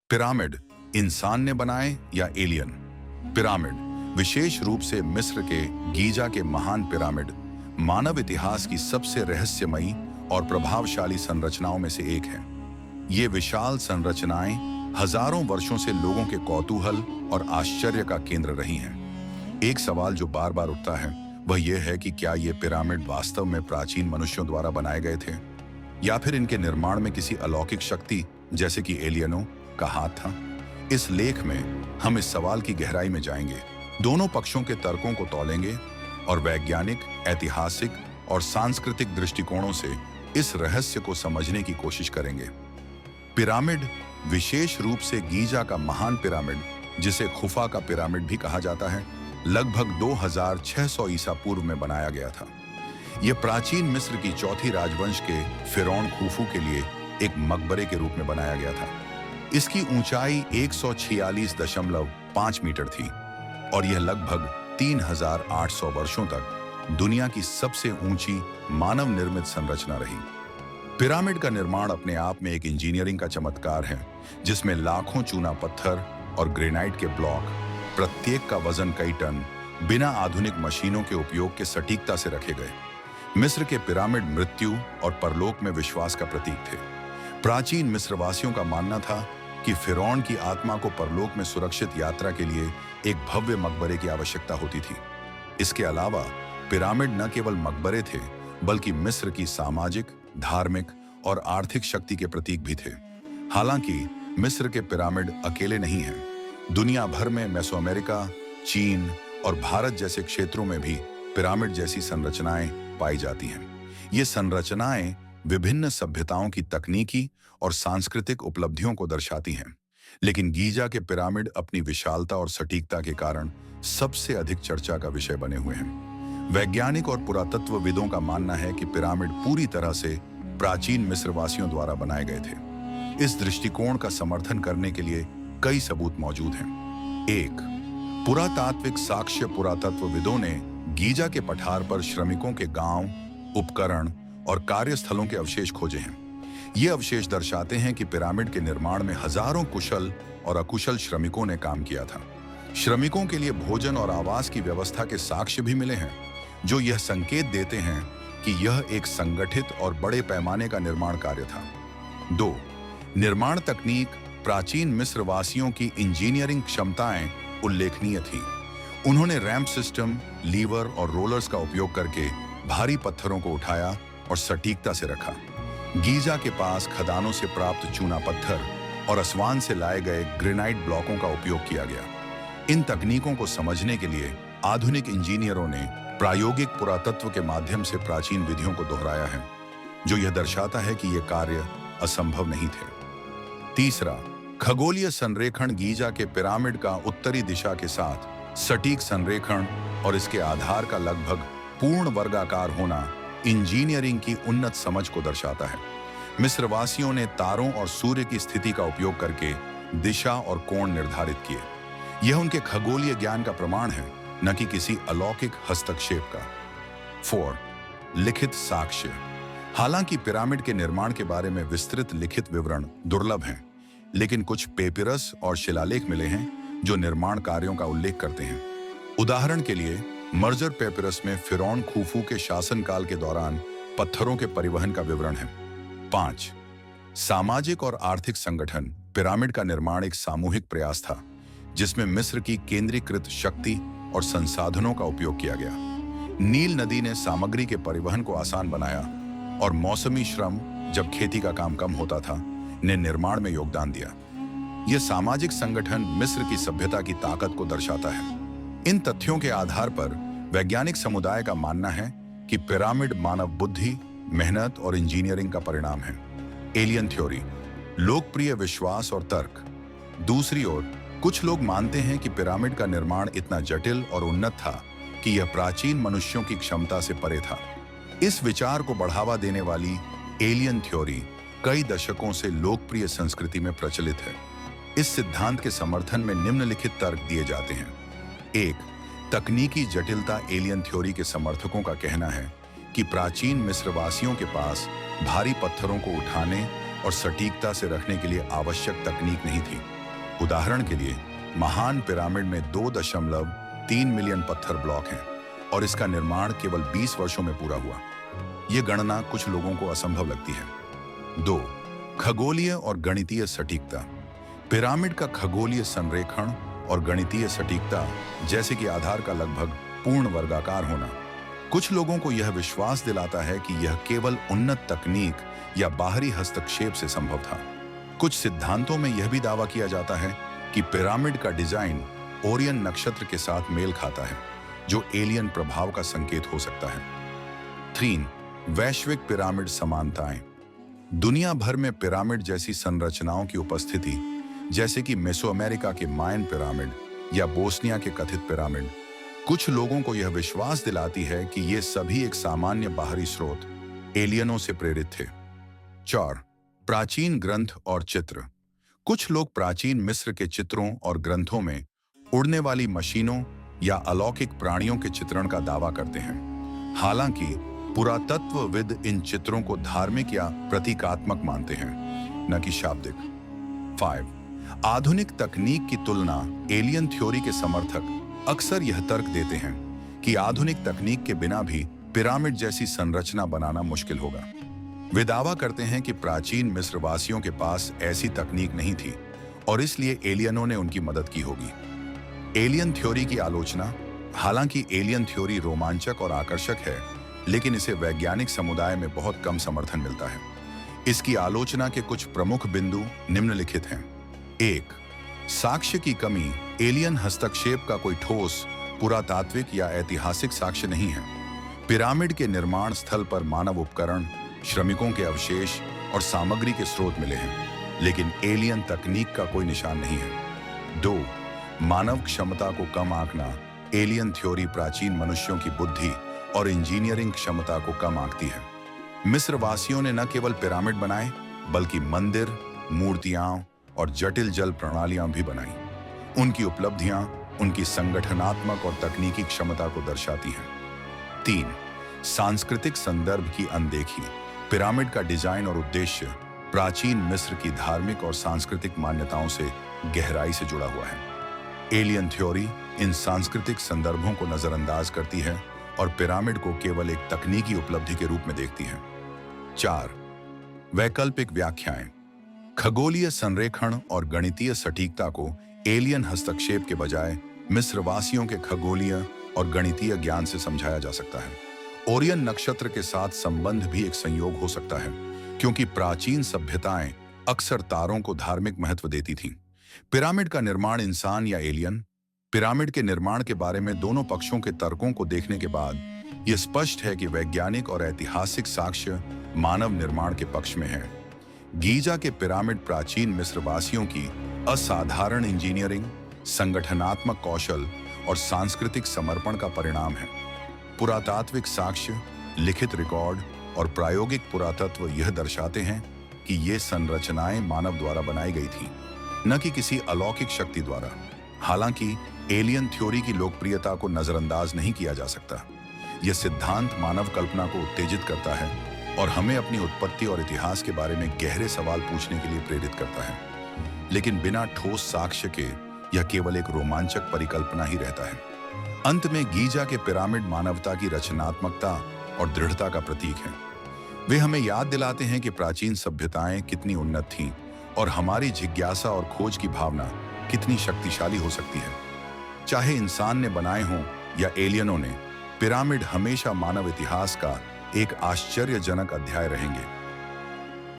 Pyramid इंसान ने बनाए या एलियन? पिरामिड, विशेष रूप से मिस्र के गीजा के महान पिरामिड, मानव इतिहास की सबसे रहस्यमयी और प्रभावशाली संरचनाओं में से एक है। ये विशाल संरचनाएं हजारों वर्षों से लोगों के कौतूहल और आश्चर्य का केंद्र रही हैं। एक सवाल जो बार बार उठता है वह यह है कि क्या ये पिरामिड वास्तव में प्राचीन मनुष्यों द्वारा बनाए गए थे, या फिर इनके निर्माण में किसी अलौकिक शक्ति जैसे कि एलियनों का हाथ था? इस लेख में हम इस सवाल की गहराई में जाएंगे, दोनों पक्षों के तर्कों को तौलेंगे और वैज्ञानिक, ऐतिहासिक और सांस्कृतिक दृष्टिकोणों से इस रहस्य को समझने की कोशिश करेंगे। पिरामिड, विशेष रूप से गीजा का महान पिरामिड, जिसे खुफा का पिरामिड भी कहा जाता है, लगभग 2600 ईसा पूर्व में बनाया गया था। यह प्राचीन मिस्र की चौथी राजवंश के फिरौन खुफू के लिए एक मकबरे के रूप में बनाया गया था। इसकी ऊंचाई 146.5 मीटर थी और यह लगभग 3800 वर्षों तक दुनिया की सबसे ऊंची मानव निर्मित संरचना रही। पिरामिड का निर्माण अपने आप में एक इंजीनियरिंग का चमत्कार है, जिसमें लाखों चूना पत्थर और ग्रेनाइट के ब्लॉक, प्रत्येक का वजन कई टन, बिना आधुनिक मशीनों के उपयोग के सटीकता से रखे गए। मिस्र के पिरामिड मृत्यु और परलोक में विश्वास का प्रतीक थे। प्राचीन मिस्रवासियों का मानना था कि फिरौन की आत्मा को परलोक में सुरक्षित यात्रा के लिए एक भव्य मकबरे की आवश्यकता होती थी। इसके अलावा पिरामिड न केवल मकबरे थे, बल्कि मिस्र की सामाजिक, धार्मिक और आर्थिक शक्ति के प्रतीक भी थे। हालांकि मिस्र के पिरामिड अकेले नहीं हैं। दुनिया भर में मेसोअमेरिका, चीन और भारत जैसे क्षेत्रों में भी पिरामिड जैसी संरचनाएं पाई जाती हैं। ये संरचनाएं विभिन्न सभ्यताओं की तकनीकी और सांस्कृतिक उपलब्धियों को दर्शाती हैं, लेकिन गीजा के पिरामिड अपनी विशालता और सटीकता के कारण सबसे अधिक चर्चा का विषय बने हुए हैं। वैज्ञानिक और पुरातत्वविदों का मानना है कि पिरामिड पूरी तरह से प्राचीन मिस्रवासियों द्वारा बनाए गए थे। इस दृष्टिकोण का समर्थन करने के लिए कई सबूत मौजूद हैं। 1. पुरातात्विक साक्ष्य। पुरातत्वविदों ने गीजा के पठार पर श्रमिकों के गांव, उपकरण और कार्यस्थलों के अवशेष खोजे हैं। ये अवशेष दर्शाते हैं कि पिरामिड के निर्माण में हजारों कुशल और अकुशल श्रमिकों ने काम किया था। श्रमिकों के लिए भोजन और आवास की व्यवस्था के साक्ष्य भी मिले हैं, जो यह संकेत देते हैं कि यह एक संगठित और बड़े पैमाने का निर्माण कार्य था। 2. निर्माण तकनीक। प्राचीन मिस्रवासियों की इंजीनियरिंग क्षमताएं उल्लेखनीय थी। उन्होंने रैंप सिस्टम, लीवर और रोलर्स का उपयोग करके भारी पत्थरों को उठाया और सटीकता से रखा। गीजा के पास खदानों से प्राप्त चूना पत्थर और असवान से लाए गए ग्रेनाइट ब्लॉकों का उपयोग किया गया। इन तकनीकों को समझने के लिए आधुनिक इंजीनियरों ने प्रायोगिक पुरातत्व के माध्यम से प्राचीन विधियों को दोहराया है, जो यह दर्शाता है कि ये कार्य असंभव नहीं थे। 3. खगोलीय संरेखण। गीजा के पिरामिड का उत्तरी दिशा के साथ सटीक संरेखण और इसके आधार का लगभग पूर्ण वर्गाकार होना इंजीनियरिंग की उन्नत समझ को दर्शाता है। मिस्रवासियों ने तारों और सूर्य की स्थिति का उपयोग करके दिशा और कोण निर्धारित किए। यह उनके खगोलीय ज्ञान का प्रमाण है, न कि किसी अलौकिक हस्तक्षेप का। 4. लिखित साक्ष्य। हालांकि पिरामिड के निर्माण के बारे में विस्तृत लिखित विवरण दुर्लभ हैं, लेकिन कुछ पेपिरस और शिलालेख मिले हैं जो निर्माण कार्यों का उल्लेख करते हैं। उदाहरण के लिए मर्जर पेपिरस में फिरौन खुफू के शासनकाल के दौरान पत्थरों के परिवहन का विवरण है। 5. सामाजिक और आर्थिक संगठन। पिरामिड का निर्माण एक सामूहिक प्रयास था, जिसमें मिस्र की केंद्रीकृत शक्ति और संसाधनों का उपयोग किया गया। नील नदी ने सामग्री के परिवहन को आसान बनाया और मौसमी श्रम, जब खेती का काम कम होता था, ने निर्माण में योगदान दिया। यह सामाजिक संगठन मिस्र की सभ्यता की ताकत को दर्शाता है। इन तथ्यों के आधार पर वैज्ञानिक समुदाय का मानना है कि पिरामिड मानव बुद्धि, मेहनत और इंजीनियरिंग का परिणाम है। Alien theory. लोकप्रिय विश्वास और तर्क। दूसरी ओर कुछ लोग मानते हैं कि पिरामिड का निर्माण इतना जटिल और उन्नत था कि यह प्राचीन मनुष्यों की क्षमता से परे था। इस विचार को बढ़ावा देने वाली एलियन थ्योरी कई दशकों से लोकप्रिय संस्कृति में प्रचलित है। इस सिद्धांत के समर्थन में निम्नलिखित तर्क दिए जाते हैं। 1. तकनीकी जटिलता। एलियन थ्योरी के समर्थकों का कहना है कि प्राचीन मिस्रवासियों के पास भारी पत्थरों को उठाने और सटीकता से रखने के लिए आवश्यक तकनीक नहीं थी। उदाहरण के लिए महान पिरामिड में 2.3 मिलियन पत्थर ब्लॉक हैं और इसका निर्माण केवल 20 वर्षों में पूरा हुआ। यह गणना कुछ लोगों को असंभव लगती है। 2. खगोलीय और गणितीय सटीकता। पिरामिड का खगोलीय संरेखण और गणितीय सटीकता, जैसे कि आधार का लगभग पूर्ण वर्गाकार होना, कुछ लोगों को यह विश्वास दिलाता है कि यह केवल उन्नत तकनीक या बाहरी हस्तक्षेप से संभव था। कुछ सिद्धांतों में यह भी दावा किया जाता है कि पिरामिड का डिजाइन ओरियन नक्षत्र के साथ मेल खाता है, जो एलियन प्रभाव का संकेत हो सकता है। 3. वैश्विक पिरामिड समानताएं। दुनिया भर में पिरामिड जैसी संरचनाओं की उपस्थिति, जैसे कि मेसोअमेरिका के मायन पिरामिड या बोस्निया के कथित पिरामिड, कुछ लोगों को यह विश्वास दिलाती है कि ये सभी एक सामान्य बाहरी स्रोत एलियनों से प्रेरित थे। 4. प्राचीन ग्रंथ और चित्र। कुछ लोग प्राचीन मिस्र के चित्रों और ग्रंथों में उड़ने वाली मशीनों या अलौकिक प्राणियों के चित्रण का दावा करते हैं। हालांकि पुरातत्वविद इन चित्रों को धार्मिक या प्रतीकात्मक मानते हैं, न कि शाब्दिक। 5. आधुनिक तकनीक की तुलना। एलियन थ्योरी के समर्थक अक्सर यह तर्क देते हैं कि आधुनिक तकनीक के बिना भी पिरामिड जैसी संरचना बनाना मुश्किल होगा। वे दावा करते हैं कि प्राचीन मिस्रवासियों के पास ऐसी तकनीक नहीं थी और इसलिए एलियनों ने उनकी मदद की होगी। एलियन थ्योरी की आलोचना। हालांकि एलियन थ्योरी रोमांचक और आकर्षक है, लेकिन इसे वैज्ञानिक समुदाय में बहुत कम समर्थन मिलता है। इसकी आलोचना के कुछ प्रमुख बिंदु निम्नलिखित हैं। 1. साक्ष्य की कमी। एलियन हस्तक्षेप का कोई ठोस पुरातात्विक या ऐतिहासिक साक्ष्य नहीं है। पिरामिड के निर्माण स्थल पर मानव उपकरण, श्रमिकों के अवशेष और सामग्री के स्रोत मिले हैं, लेकिन एलियन तकनीक का कोई निशान नहीं है। 2. मानव क्षमता को कम आंकना। एलियन थ्योरी प्राचीन मनुष्यों की बुद्धि और इंजीनियरिंग क्षमता को कम आंकती है। मिस्रवासियों ने न केवल पिरामिड बनाए, बल्कि मंदिर, मूर्तियां और जटिल जल प्रणालियां भी बनाई। उनकी उपलब्धियां उनकी संगठनात्मक और तकनीकी क्षमता को दर्शाती हैं। 3. सांस्कृतिक संदर्भ की अनदेखी। पिरामिड का डिजाइन और उद्देश्य प्राचीन मिस्र की धार्मिक और सांस्कृतिक मान्यताओं से गहराई से जुड़ा हुआ है। एलियन थ्योरी इन सांस्कृतिक संदर्भों को नजरअंदाज करती है और पिरामिड को केवल एक तकनीकी उपलब्धि के रूप में देखती है। 4. वैकल्पिक व्याख्याएं। खगोलीय संरेखण और गणितीय सटीकता को एलियन हस्तक्षेप के बजाय मिस्रवासियों के खगोलीय और गणितीय ज्ञान से समझाया जा सकता है। ओरियन नक्षत्र के साथ संबंध भी एक संयोग हो सकता है, क्योंकि प्राचीन सभ्यताएं अक्सर तारों को धार्मिक महत्व देती थीं। पिरामिड का निर्माण इंसान या एलियन। पिरामिड के निर्माण के बारे में दोनों पक्षों के तर्कों को देखने के बाद यह स्पष्ट है कि वैज्ञानिक और ऐतिहासिक साक्ष्य मानव निर्माण के पक्ष में है। गीजा के पिरामिड प्राचीन मिस्रवासियों की असाधारण इंजीनियरिंग, संगठनात्मक कौशल और सांस्कृतिक समर्पण का परिणाम है। पुरातात्विक साक्ष्य, लिखित रिकॉर्ड और प्रायोगिक पुरातत्व यह दर्शाते हैं कि ये संरचनाएं मानव द्वारा बनाई गई थीं, न कि किसी अलौकिक शक्ति द्वारा। हालांकि एलियन थ्योरी की लोकप्रियता को नजरअंदाज नहीं किया जा सकता। यह सिद्धांत मानव कल्पना को उत्तेजित करता है और हमें अपनी उत्पत्ति और इतिहास के बारे में गहरे सवाल पूछने के लिए प्रेरित करता है। लेकिन बिना ठोस साक्ष्य के यह केवल एक रोमांचक परिकल्पना ही रहता है। अंत में गीजा के पिरामिड मानवता की रचनात्मकता और दृढ़ता का प्रतीक हैं। वे हमें याद दिलाते हैं कि प्राचीन सभ्यताएं कितनी उन्नत थीं और हमारी जिज्ञासा और खोज की भावना कितनी शक्तिशाली हो सकती है। चाहे इंसान ने बनाए हों या एलियनों ने, पिरामिड हमेशा मानव इतिहास का एक आश्चर्यजनक अध्याय रहेंगे।